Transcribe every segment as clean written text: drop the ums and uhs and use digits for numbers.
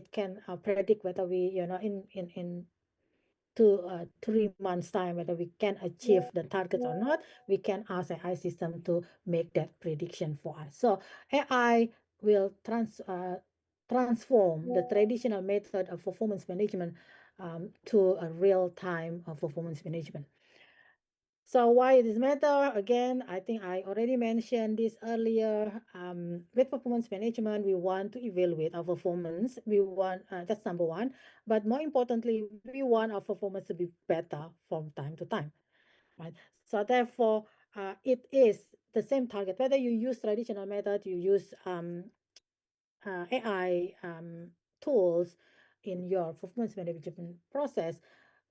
it can predict whether we, in 2 3 months time, whether we can achieve the targets or not. We can ask AI system to make that prediction for us. So AI will transform the traditional method of performance management to a real-time performance management. So why this matter? Again, I think I already mentioned this earlier. With performance management, we want to evaluate our performance. We want, that's number one. But more importantly, we want our performance to be better from time to time, right? So therefore, it is the same target. Whether you use traditional method, you use AI tools in your performance management process,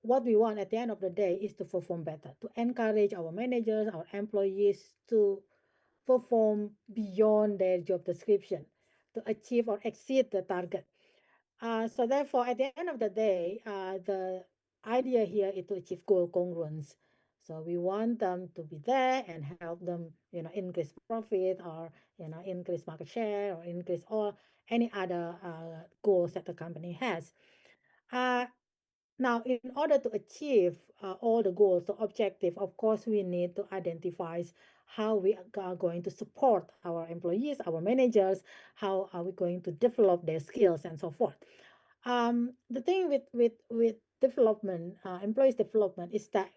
what we want at the end of the day is to perform better, to encourage our managers, our employees to perform beyond their job description, to achieve or exceed the target. So therefore, at the end of the day, the idea here is to achieve goal congruence. So we want them to be there and help them, increase profit or, increase market share or increase all any other goals that the company has. Uh, Now, in order to achieve all the goals, the objective, of course, we need to identify how we are going to support our employees, our managers, how are we going to develop their skills and so forth. The thing with development, employees development, is that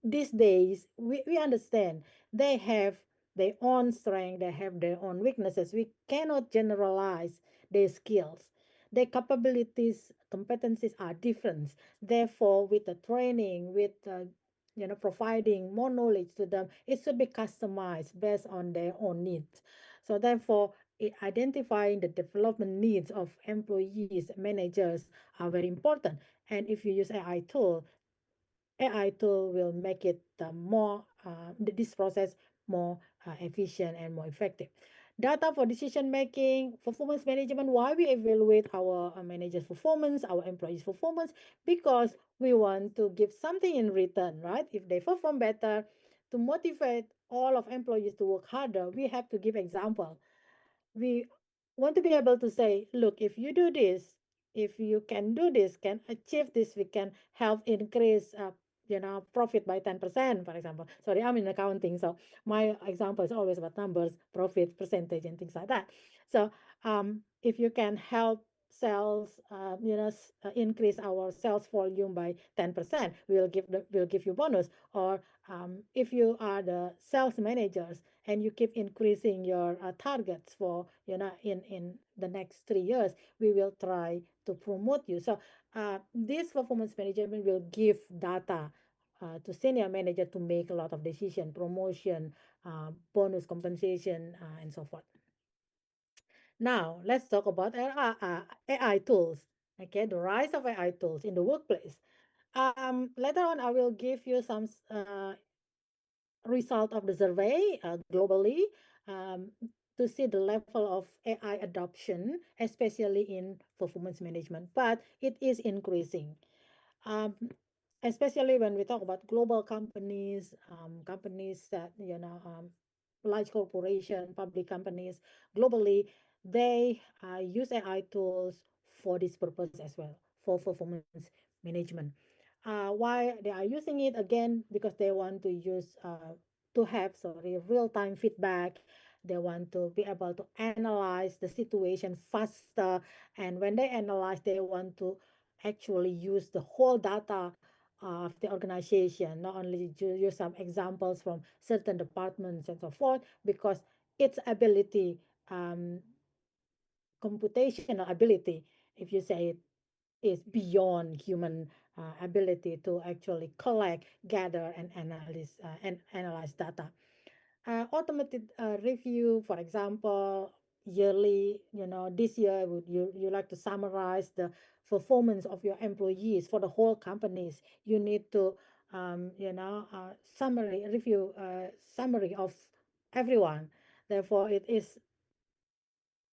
these days we understand they have their own strength, they have their own weaknesses. We cannot generalize their skills. Their capabilities, competencies are different. Therefore, with the training, with providing more knowledge to them, it should be customized based on their own needs. So therefore, identifying the development needs of employees, managers are very important. And if you use AI tool, AI tool will make it more this process more efficient and more effective. Data for decision making, performance management. Why we evaluate our managers' performance, our employees' performance? Because we want to give something in return, right? If they perform better, to motivate all of employees to work harder, we have to give example. We want to be able to say, look, if you do this, if you can do this, can achieve this, we can help increase profit by 10%, for example. Sorry, I'm in accounting, so my example is always about numbers, profit percentage and things like that. So if you can help sales increase our sales volume by 10%, we'll give you bonus. Or if you are the sales managers and you keep increasing your targets for in the next 3 years, we will try to promote you. So this performance management will give data to senior manager to make a lot of decision, promotion, bonus compensation, and so forth. Now, let's talk about AI tools. Okay, the rise of AI tools in the workplace. Later on, I will give you some result of the survey globally to see the level of AI adoption, especially in performance management. But it is increasing. Um, Especially when we talk about global companies, companies that, large corporation, public companies globally, they use AI tools for this purpose as well, for performance management. Why they are using it? Again, because they want to use, to have, sorry, real-time feedback. They want to be able to analyze the situation faster. And when they analyze, they want to actually use the whole data of the organization, not only use some examples from certain departments and so forth, because its ability, computational ability, if you say it, is beyond human ability to actually collect, gather, and analyze data. Automated review, for example, yearly, this year, would you like to summarize the performance of your employees for the whole companies? You need to, summary, review, summary of everyone. Therefore, it is,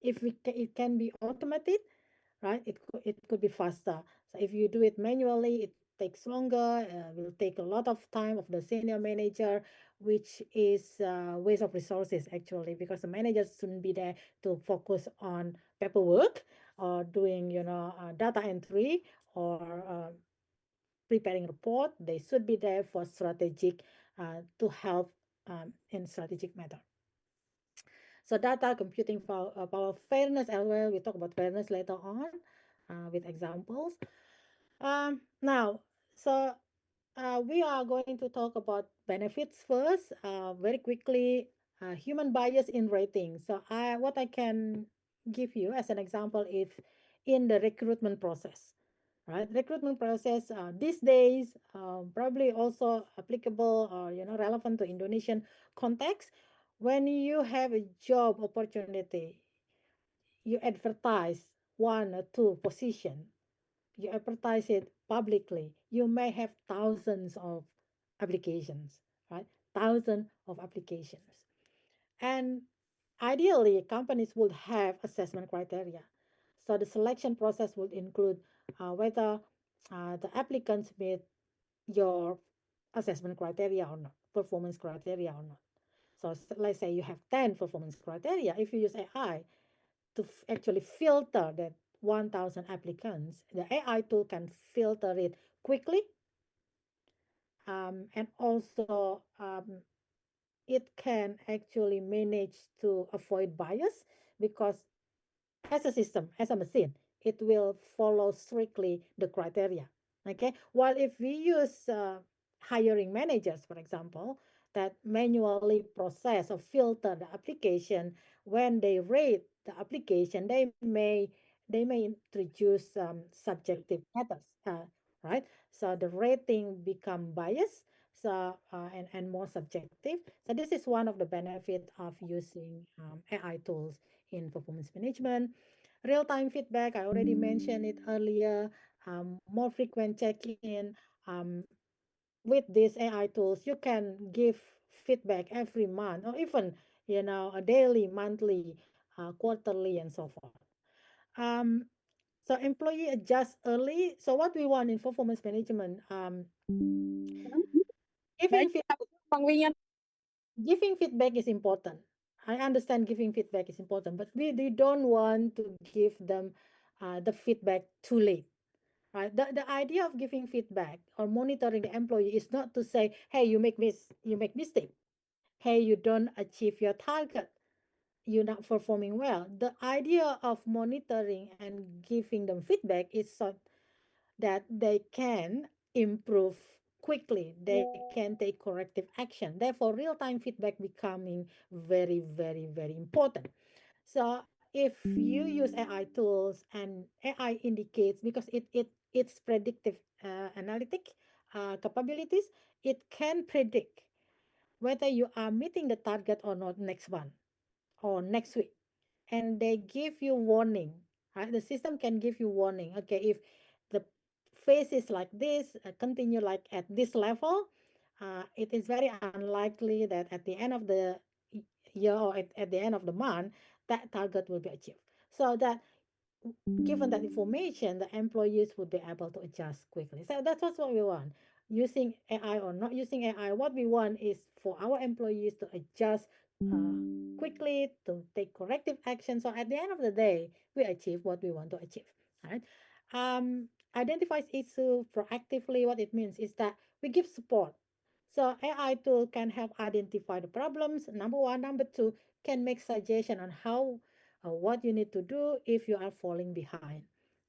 if it can be automated, right? It could be faster. So if you do it manually, it takes longer, will take a lot of time of the senior manager, which is waste of resources actually, because the managers shouldn't be there to focus on paperwork or doing, data entry or preparing report. They should be there for strategic to help in strategic matter. So data computing power fairness as well. We talk about fairness later on with examples. Now, so we are going to talk about benefits first. Very quickly, human bias in ratings. So what I can give you as an example is in the recruitment process, right? Recruitment process these days probably also applicable or relevant to Indonesian context. When you have a job opportunity, you advertise one or two position, you advertise it publicly, you may have thousands of applications, right? Thousands of applications. And ideally, companies would have assessment criteria. So the selection process would include whether the applicants meet your assessment criteria or not, performance criteria or not. So let's say you have 10 performance criteria. If you use AI to actually filter that 1,000 applicants, the AI tool can filter it quickly, and also it can actually manage to avoid bias because as a system, as a machine, it will follow strictly the criteria. Okay. While if we use hiring managers, for example, that manually process or filter the application, when they rate the application, they may introduce subjective matters, right? So the rating become biased, so and more subjective. So this is one of the benefits of using AI tools in performance management. Real-time feedback, I already mentioned it earlier. More frequent check-in. With these AI tools, you can give feedback every month or even, a daily, monthly, quarterly, and so forth. Um, so employee adjust early. So what we want in performance management, giving feedback, giving feedback is important. I understand giving feedback is important, but we don't want to give them the feedback too late. Right? The idea of giving feedback or monitoring the employee is not to say, hey, you make mistake. Hey, you don't achieve your target. You're not performing well. The idea of monitoring and giving them feedback is so that they can improve quickly. They can take corrective action. Therefore, real-time feedback becoming very, very, very important. So if you use AI tools and AI indicates because it's predictive analytic capabilities, it can predict whether you are meeting the target or not next month or next week, and they give you warning, right? The system can give you warning. Okay, if the phase is like this, continue like at this level, it is very unlikely that at the end of the year or at the end of the month, that target will be achieved. So that given that information, the employees would be able to adjust quickly. So that's what we want. Using AI or not using AI, what we want is for our employees to adjust quickly, to take corrective action. So at the end of the day, we achieve what we want to achieve. Right? Identifies issue proactively. What it means is that we give support. So AI tool can help identify the problems. Number one, number two, can make suggestion on how what you need to do if you are falling behind.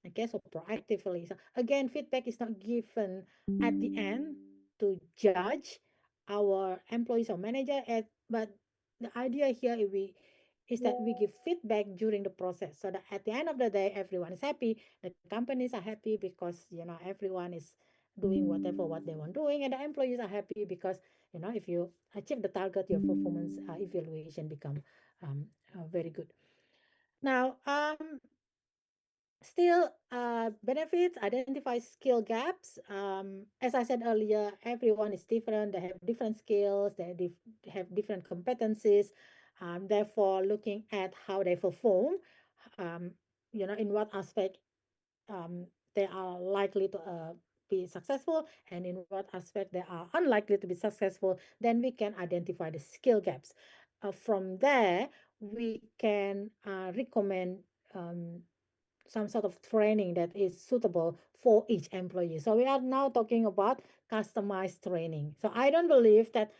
Okay, so proactively. So again, feedback is not given at the end to judge our employees or manager, but the idea here is that we give feedback during the process so that at the end of the day, everyone is happy. The companies are happy because everyone is doing whatever what they want doing, and the employees are happy because if you achieve the target, your performance evaluation become very good. Now, still, benefits, identify skill gaps. As I said earlier, everyone is different. They have different skills. They have different competencies. Therefore, looking at how they perform, um, in what aspect they are likely to be successful and in what aspect they are unlikely to be successful, then we can identify the skill gaps. From there, we can recommend some sort of training that is suitable for each employee. So we are now talking about customized training. So I don't believe that,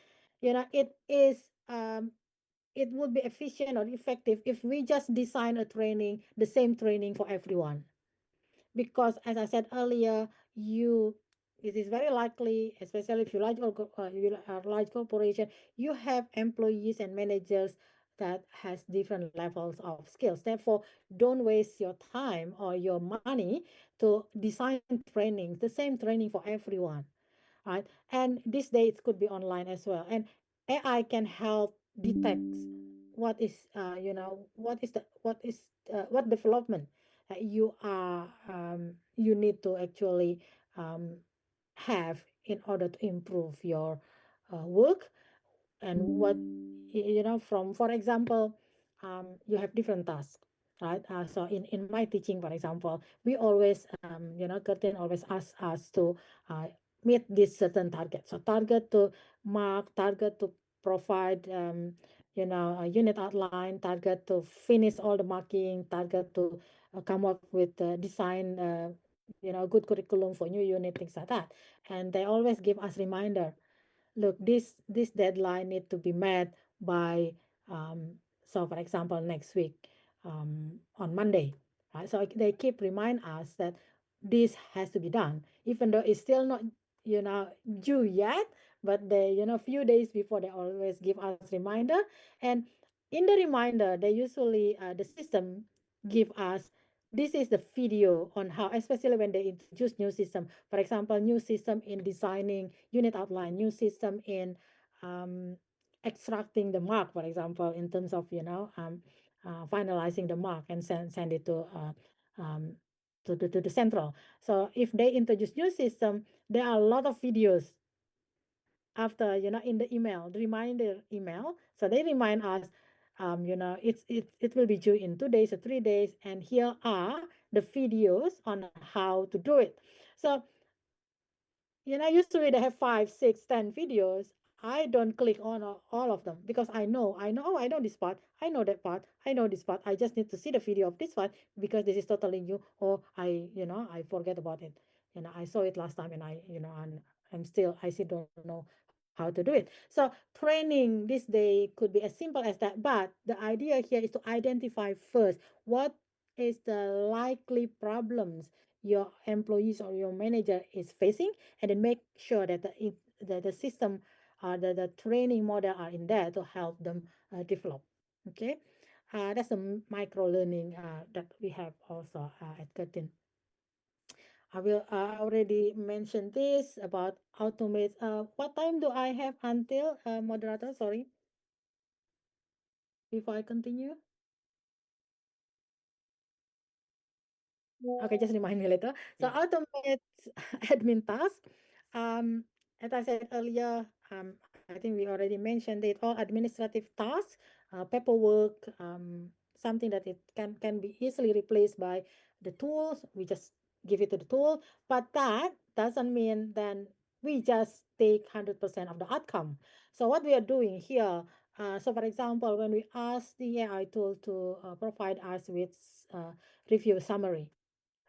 it would be efficient or effective if we just design a training, the same training for everyone. Because as I said earlier, you it is very likely, especially if you are large corporation, you have employees and managers that has different levels of skills. Therefore, don't waste your time or your money to design trainings, the same training for everyone, right? And these days it could be online as well. And AI can help detect what is, what development you need to actually um, have in order to improve your work. And what, from, for example, you have different tasks, right? So in my teaching, for example, we always, Curtin always asks us to uh, meet this certain target. So target to mark, target to provide, a unit outline, target to finish all the marking, target to come up with design, good curriculum for new unit, things like that. And they always give us reminder, look, this deadline need to be met by, so for example, next week, on Monday, right? So they keep remind us that this has to be done, even though it's still not, due yet, but they, few days before, they always give us reminder. And in the reminder, they usually, the system give us, this is the video on how, especially when they introduce new system, for example, new system in designing unit outline, new system in um, extracting the mark, for example, in terms of, finalizing the mark and send it um, to the central. So if they introduce new system, there are a lot of videos after, in the email, the reminder email. So they remind us, it will be due in 2 days or 3 days, and here are the videos on how to do it. So, usually they have 5, 6, 10 videos. I don't click on all of them because oh, I know this part, I know that part, I know this part. I just need to see the video of this one because this is totally new, or I forget about it. I saw it last time, and I still don't know how to do it. So training this day could be as simple as that. But the idea here is to identify first what is the likely problems your employees or your manager is facing, and then make sure that the system, the training model are in there to help them develop. Okay, that's a micro learning that we have also at Curtin. I already mentioned this about automate. What time do I have until, moderator? Sorry, before I continue. Okay, just remind me later. So Yeah. automate admin task. As I said earlier, I think we already mentioned it. All administrative tasks, paperwork, something that it can be easily replaced by the tools. We just give it to the tool, but that doesn't mean then we just take 100% of the outcome. So what we are doing here. So for example, when we ask the AI tool to provide us with review summary,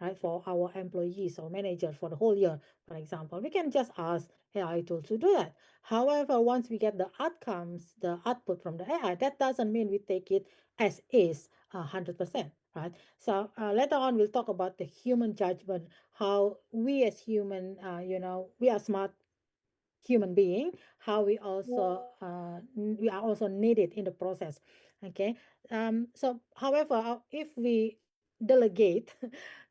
right, for our employees or managers for the whole year, for example, we can just ask AI tools to do that. However, once we get the outcomes, the output from the AI, that doesn't mean we take it as is 100%, right? So later on, we'll talk about the human judgment, how we as human, we are smart human being, how we are also needed in the process. Okay. So however, if we delegate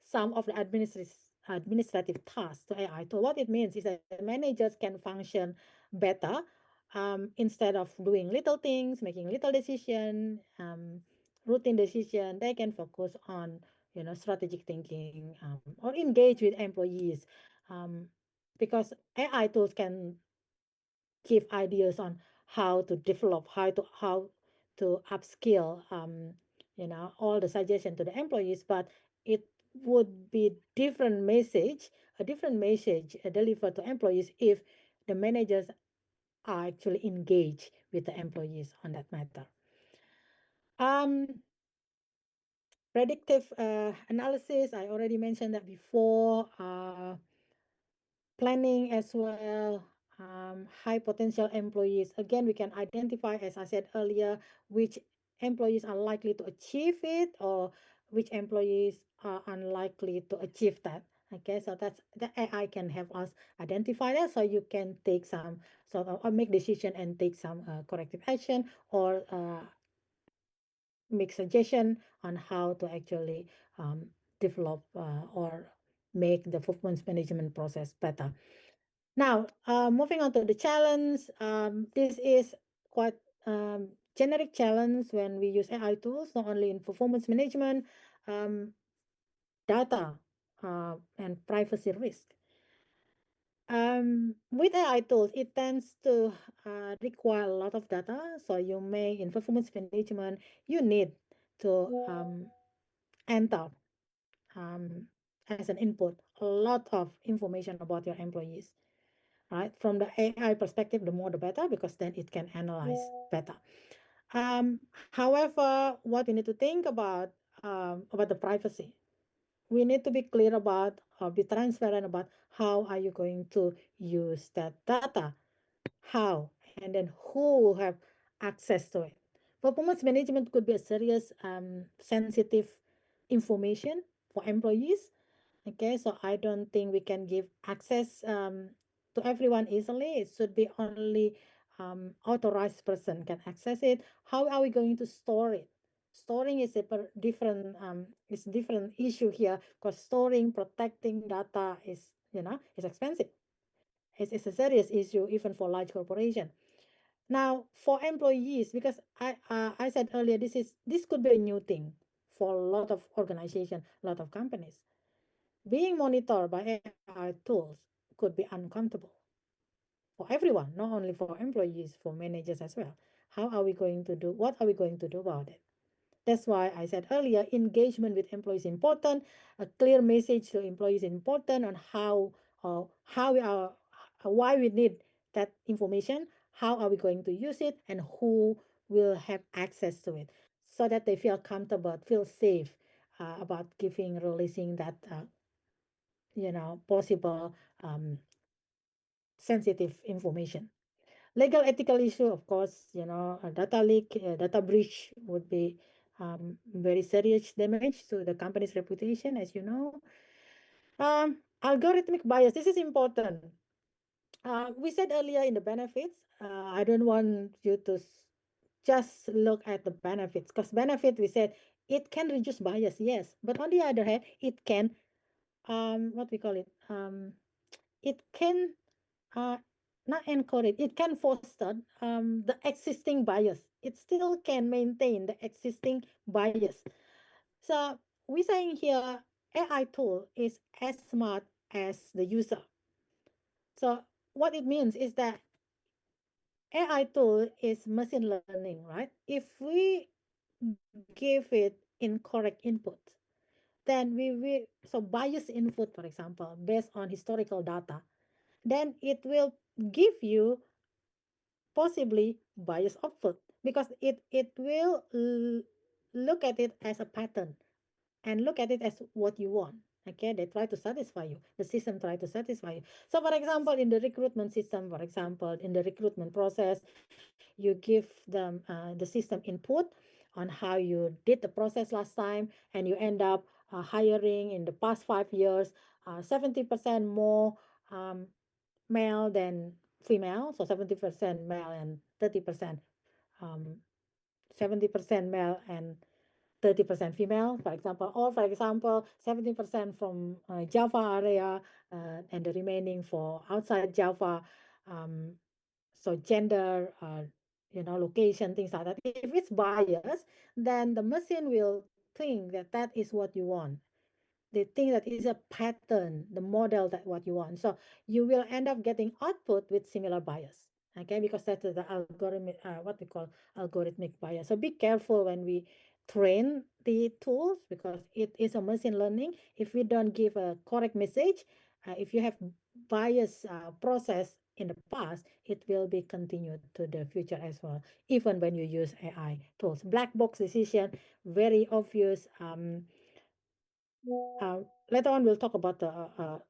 some of the administrative tasks to AI, so what it means is that managers can function better, instead of doing little things, making little decision, routine decision. They can focus on, strategic thinking, or engage with employees, um, because AI tools can give ideas on how to develop, how to upskill, all the suggestion to the employees. But it would be a different message delivered to employees if the managers are actually engaged with the employees on that matter. Um, Predictive analysis, I already mentioned that before. Planning as well. High potential employees. Again, we can identify, as I said earlier, which employees are likely to achieve it or which employees are unlikely to achieve that. Okay, so that's the AI can help us identify that, so you can take some sort of or make decision and take some corrective action or make suggestion on how to actually develop or make the performance management process better. Now, moving on to the challenge, this is quite generic challenge when we use AI tools, not only in performance management, um, data, and privacy risk. With AI tools, it tends to require a lot of data. So you may, in performance management, you need to enter as an input a lot of information about your employees, right? From the AI perspective, the more the better, because then it can analyze better. However, what we need to think about the privacy, we need to be clear about or be transparent about how are you going to use that data, how, and then who have access to it. Performance management could be a serious sensitive information for employees. Okay, so I don't think we can give access to everyone easily. It should be only authorized person can access it. How are we going to store it? Storing is a different issue here, because storing, protecting data is, is expensive. It's a serious issue even for large corporation. Now, for employees, because I said earlier, this could be a new thing for a lot of organization, a lot of companies. Being monitored by AI tools could be uncomfortable for everyone, not only for employees, for managers as well. What are we going to do about it? That's why I said earlier, engagement with employees is important. A clear message to employees is important on how we are, why we need that information, how are we going to use it, and who will have access to it, so that they feel comfortable, feel safe about releasing that possible sensitive information. Legal ethical issue, of course, a data leak, a data breach would be very serious damage to the company's reputation, as you know. Algorithmic bias, this is important. We said earlier in the benefits, I don't want you to just look at the benefits, because benefit, we said, it can reduce bias, yes, but on the other hand, it can, what we call it, it can uh, not encourage, it can foster the existing bias. It still can maintain the existing bias. So we're saying here, AI tool is as smart as the user. So what it means is that AI tool is machine learning, right? If we give it incorrect input, then so bias input, for example, based on historical data, then it will give you possibly bias output, because it will look at it as a pattern and look at it as what you want. Okay, they try to satisfy you, the system try to satisfy you. So for example, in the recruitment system, for example, in the recruitment process, you give them the system input on how you did the process last time, and you end up hiring in the past 5 years 70% more um, male than female, so 70% male and 30%, um, 70% male and 30% female, for example, or for example, 70% from Java area and the remaining for outside Java. Um, so gender, location, things like that. If it's biased, then the machine will think that that is what you want. They think that is a pattern, the model that what you want. So you will end up getting output with similar bias. Okay, because that's the algorithm, what we call algorithmic bias. So be careful when we train the tools, because it is a machine learning. If we don't give a correct message, if you have bias process in the past, it will be continued to the future as well, even when you use AI tools. Black box decision, very obvious. Later on, we'll talk about the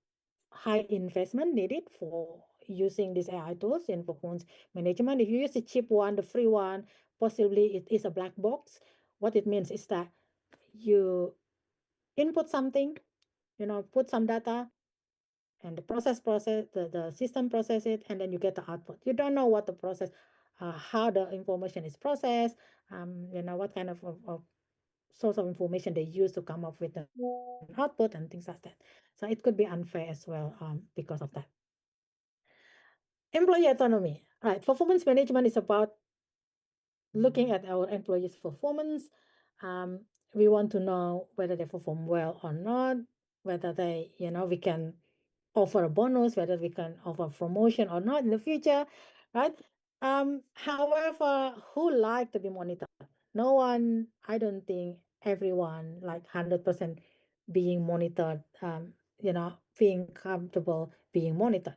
high investment needed for using these AI tools in performance management. If you use the cheap one, the free one, possibly it is a black box. What it means is that you input something, put some data, and the system process it, and then you get the output. You don't know what the process, how the information is processed, what kind of source of information they use to come up with an output and things like that. So it could be unfair as well, because of that. Employee autonomy. Right. Performance management is about looking at our employees' performance. We want to know whether they perform well or not, whether we can offer a bonus, whether we can offer promotion or not in the future, right? However, who like to be monitored? No one, I don't think everyone like 100% being monitored, being comfortable being monitored.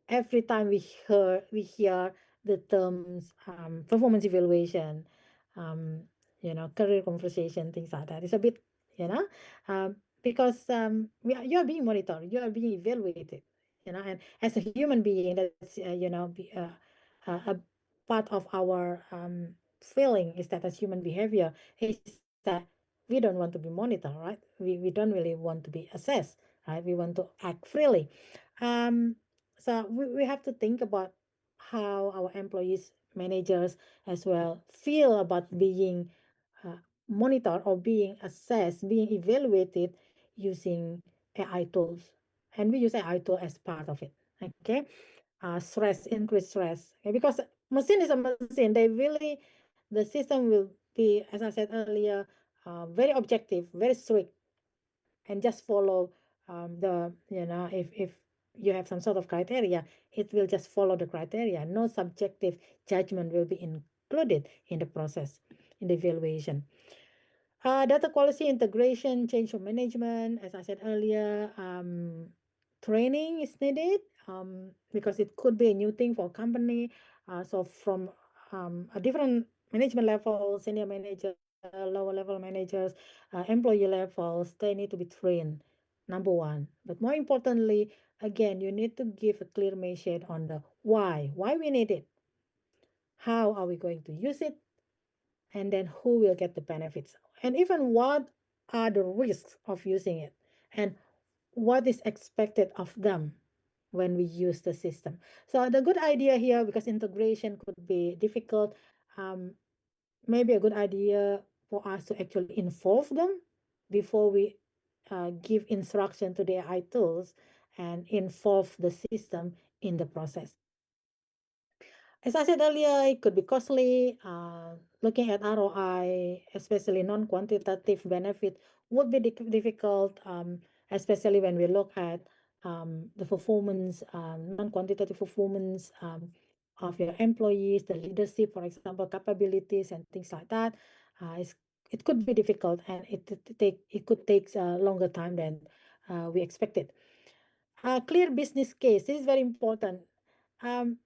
Every time we hear the terms performance evaluation, um, career conversation, things like that. It's a bit, because you are being monitored, you are being evaluated, and as a human being, that's a part of our feeling is that as human behavior is that we don't want to be monitored, right? We don't really want to be assessed, right? We want to act freely. Um, so we have to think about how our employees, managers as well feel about being uh, monitored or being assessed, being evaluated using AI tools. And we use AI tool as part of it. Okay. Stress, increased stress. Okay? Because machine is a machine. The system will be, as I said earlier, very objective, very strict, and just follow if you have some sort of criteria, it will just follow the criteria. No subjective judgment will be included in the process, in the evaluation. Data quality integration, change of management, as I said earlier, training is needed, because it could be a new thing for a company. So from a different management level, senior manager, lower level managers, employee levels, they need to be trained, number one. But more importantly, again, you need to give a clear message on the why we need it, how are we going to use it, and then who will get the benefits, and even what are the risks of using it, and what is expected of them when we use the system. So the good idea here, because integration could be difficult, maybe a good idea for us to actually involve them before we give instruction to the AI tools and involve the system in the process. As I said earlier, it could be costly. Looking at ROI, especially non-quantitative benefit, would be difficult, especially when we look at the performance, non-quantitative performance of your employees, the leadership, for example, capabilities and things like that. It could be difficult, and it could take a longer time than we expected. Clear business case. This is very important. Um,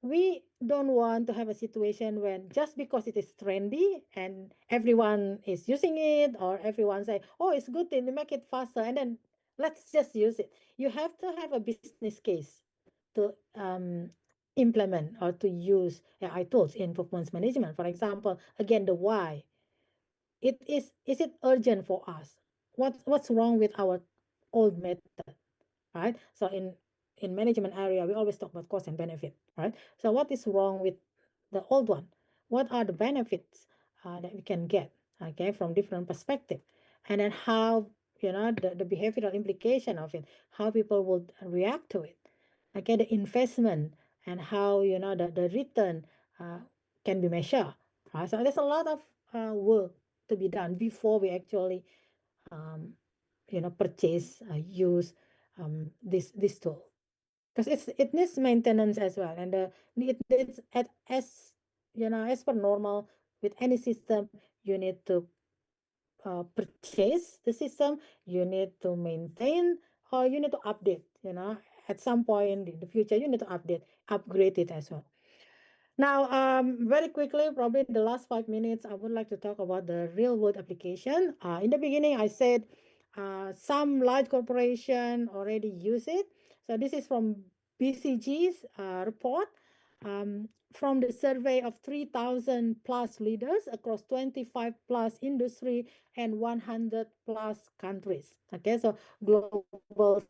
we don't want to have a situation when just because it is trendy and everyone is using it, or everyone say, oh, it's good to make it faster, and then let's just use it. You have to have a business case to implement or to use AI tools in performance management. For example, again, the why. Is it urgent for us? What's wrong with our old method? Right? So in management area, we always talk about cost and benefit, right? So what is wrong with the old one? What are the benefits that we can get, okay, from different perspective? And then how, the behavioral implication of it, how people would react to it, okay, the investment, and how, the return can be measured, right? So there's a lot of work to be done before we actually um, purchase, use this tool, because it needs maintenance as well, and it needs as per normal with any system, you need to purchase the system, you need to maintain, or you need to update, at some point in the future, you need to upgrade it as well. Now, very quickly, probably in the last 5 minutes, I would like to talk about the real world application. In the beginning, I said some large corporation already use it. So this is from BCG's report. From the survey of 3,000 plus leaders across 25 plus industry and 100 plus countries. Okay, so global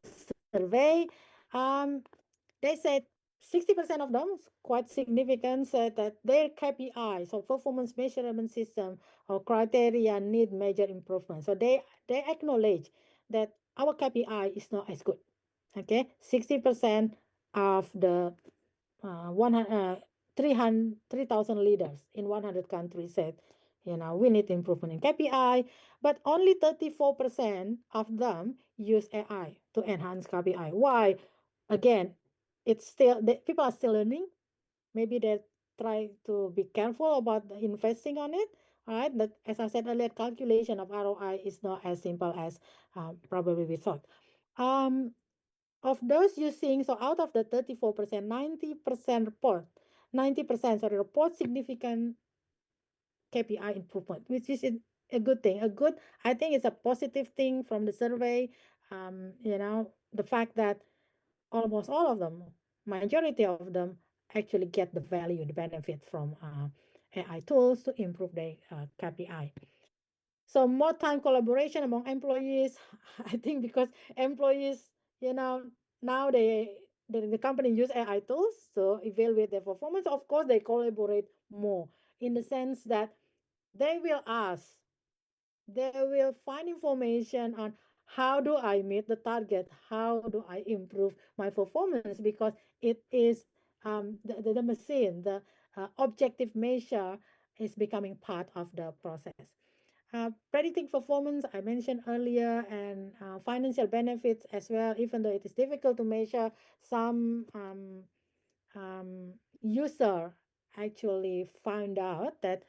survey. Um, they said 60% of them, quite significant, said that their KPI, so performance measurement system or criteria, need major improvement. So they acknowledge that our KPI is not as good. Okay, 60% of the 3,000 leaders in 100 countries said, we need improvement in KPI, but only 34% of them use AI to enhance KPI. Why? Again, it's still, people are still learning. Maybe they try to be careful about investing on it. All right, but as I said earlier, calculation of ROI is not as simple as probably we thought. Um, of those using, so out of the 34%, 90%, sorry, report significant KPI improvement, which is a good thing. I think it's a positive thing from the survey. The fact that almost all of them, majority of them, actually get the value, the benefit from AI tools to improve their KPI. So more time collaboration among employees. I think because employees, now the company use AI tools to evaluate their performance. Of course, they collaborate more in the sense that they will ask, they will find information on how do I meet the target, how do I improve my performance, because it is the machine, the objective measure is becoming part of the process. Predicting performance, I mentioned earlier, and financial benefits as well, even though it is difficult to measure, some user actually found out that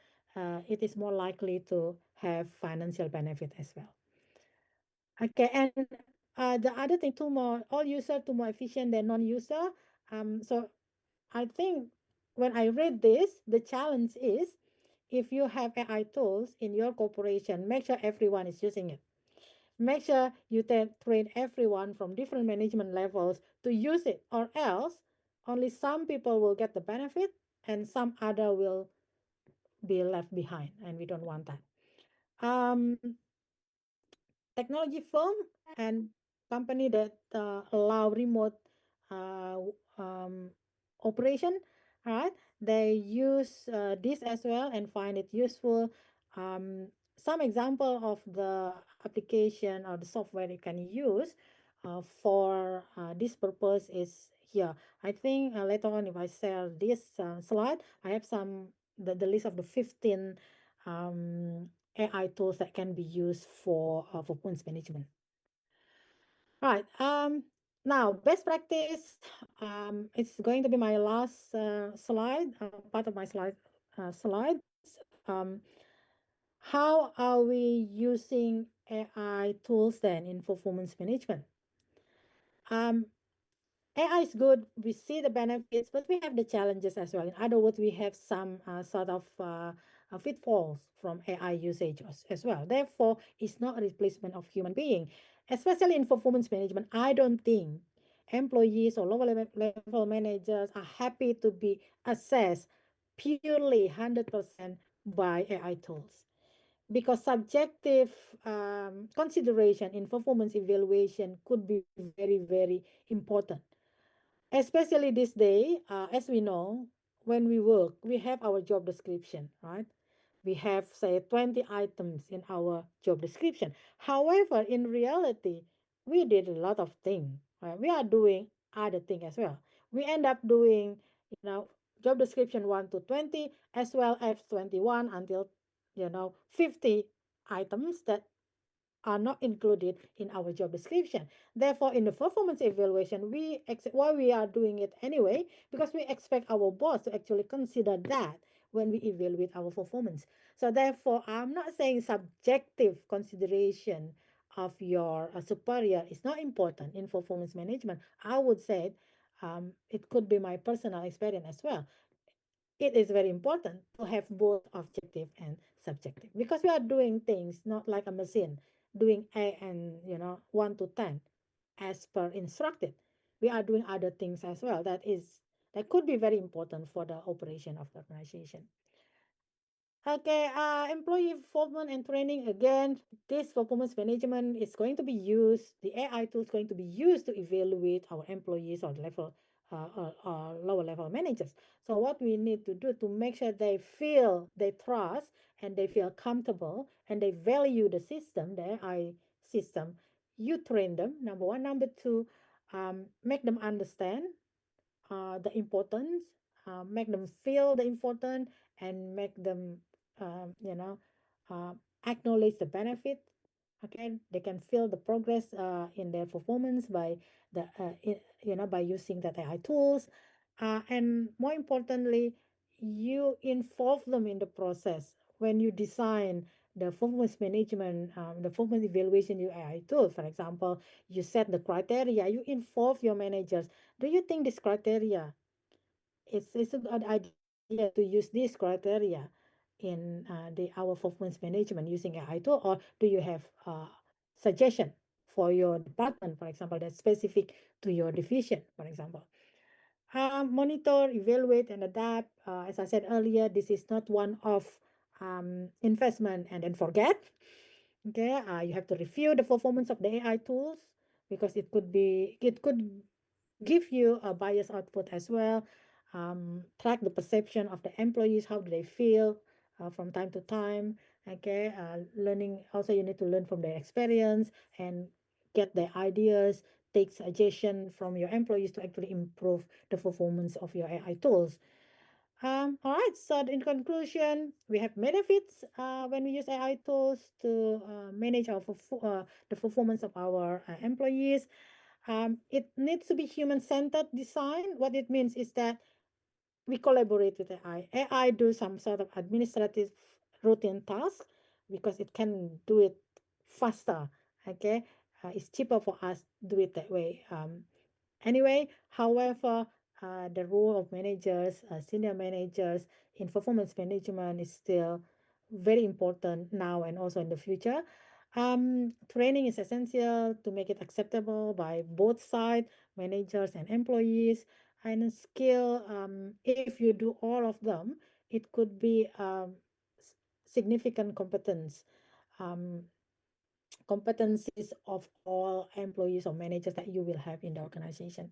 it is more likely to have financial benefit as well. Okay, and the other thing, two more, all user to more efficient than non-user. So I think when I read this, the challenge is, if you have AI tools in your corporation, make sure everyone is using it. Make sure you train everyone from different management levels to use it, or else only some people will get the benefit and some other will be left behind, and we don't want that. Um, Technology firm and company that allow remote uh, um, operation, all right, they use this as well and find it useful. Some example of the application or the software you can use for this purpose is here. I think later on, if I share this slide, I have the list of the 15 AI tools that can be used for performance management. Right. Now, best practice. It's going to be my last slide, part of my slides. How are we using AI tools then in performance management? AI is good. We see the benefits, but we have the challenges as well. In other words, we have some sort of pitfalls from AI usage as well. Therefore, it's not a replacement of human being, especially in performance management. I don't think employees or lower level managers are happy to be assessed purely 100% by AI tools, because subjective consideration in performance evaluation could be very, very important. Especially this day, as we know, when we work, we have our job description, right? We have, say, 20 items in our job description. However, in reality, we did a lot of things, right? We are doing other things as well. We end up doing, job description 1 to 20, as well as 21 until, 50 items that are not included in our job description. Therefore, in the performance evaluation, why we are doing it anyway, because we expect our boss to actually consider that when we evaluate our performance. So therefore, I'm not saying subjective consideration of your superior is not important in performance management. I would say it could be my personal experience as well. It is very important to have both objective and subjective, because we are doing things not like a machine doing a and 1 to 10 as per instructed. We are doing other things as well that could be very important for the operation of the organization. Okay, employee involvement and training. Again, this performance management is going to be used, the AI tool is going to be used to evaluate our employees or level lower level managers. So what we need to do to make sure they feel, they trust, and they feel comfortable, and they value the system, the AI system, you train them, number one. Number two, make them understand the importance, make them feel the importance, and make them, um, you know, uh, acknowledge the benefit. Okay, they can feel the progress in their performance by by using the AI tools, and more importantly, you involve them in the process when you design the performance management, the performance evaluation AI tool. For example, you set the criteria, you involve your managers. Do you think this criteria it's a good idea to use this criteria in our performance management using AI tool, or do you have suggestion for your department, for example, that's specific to your division, for example? Monitor, evaluate, and adapt. As I said earlier, this is not one of investment and then forget. Okay, you have to review the performance of the AI tools, because it could give you a bias output as well. Track the perception of the employees, how do they feel from time to time. Okay, learning also, you need to learn from their experience and get their ideas, take suggestion from your employees to actually improve the performance of your AI tools. All right, so in conclusion, we have benefits when we use AI tools to manage the performance of our employees. It needs to be human-centered design. What it means is that we collaborate with AI. AI do some sort of administrative routine task because it can do it faster. Okay, it's cheaper for us do it that way. Anyway, however, the role of managers, senior managers in performance management is still very important now and also in the future. Training is essential to make it acceptable by both sides, managers and employees. And skill, if you do all of them, it could be significant um, competencies of all employees or managers that you will have in the organization.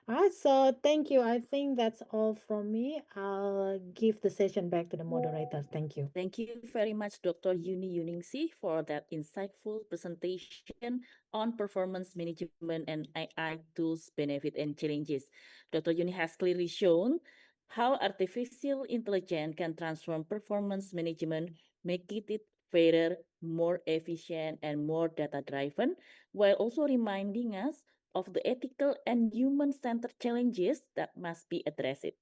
All right, so thank you. I think that's all from me. I'll give the session back to the moderator. Thank you. Thank you very much, Dr. Yuni Yuningsi, for that insightful presentation on performance management and AI tools, benefit, and challenges. Dr. Yuni has clearly shown how artificial intelligence can transform performance management, making it fairer, more efficient, and more data-driven, while also reminding us of the ethical and human-centered challenges that must be addressed.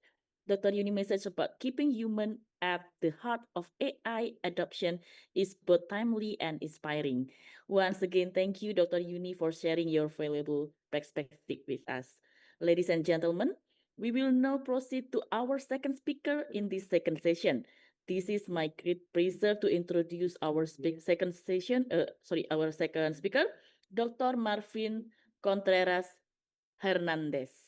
Dr. Yuni message about keeping human at the heart of AI adoption is both timely and inspiring. Once again, thank you, Dr. Yuni, for sharing your valuable perspective with us. Ladies and gentlemen, we will now proceed to our second speaker in this second session. This is my great pleasure to introduce our second our second speaker, Dr. Marvin Contreras Hernandez.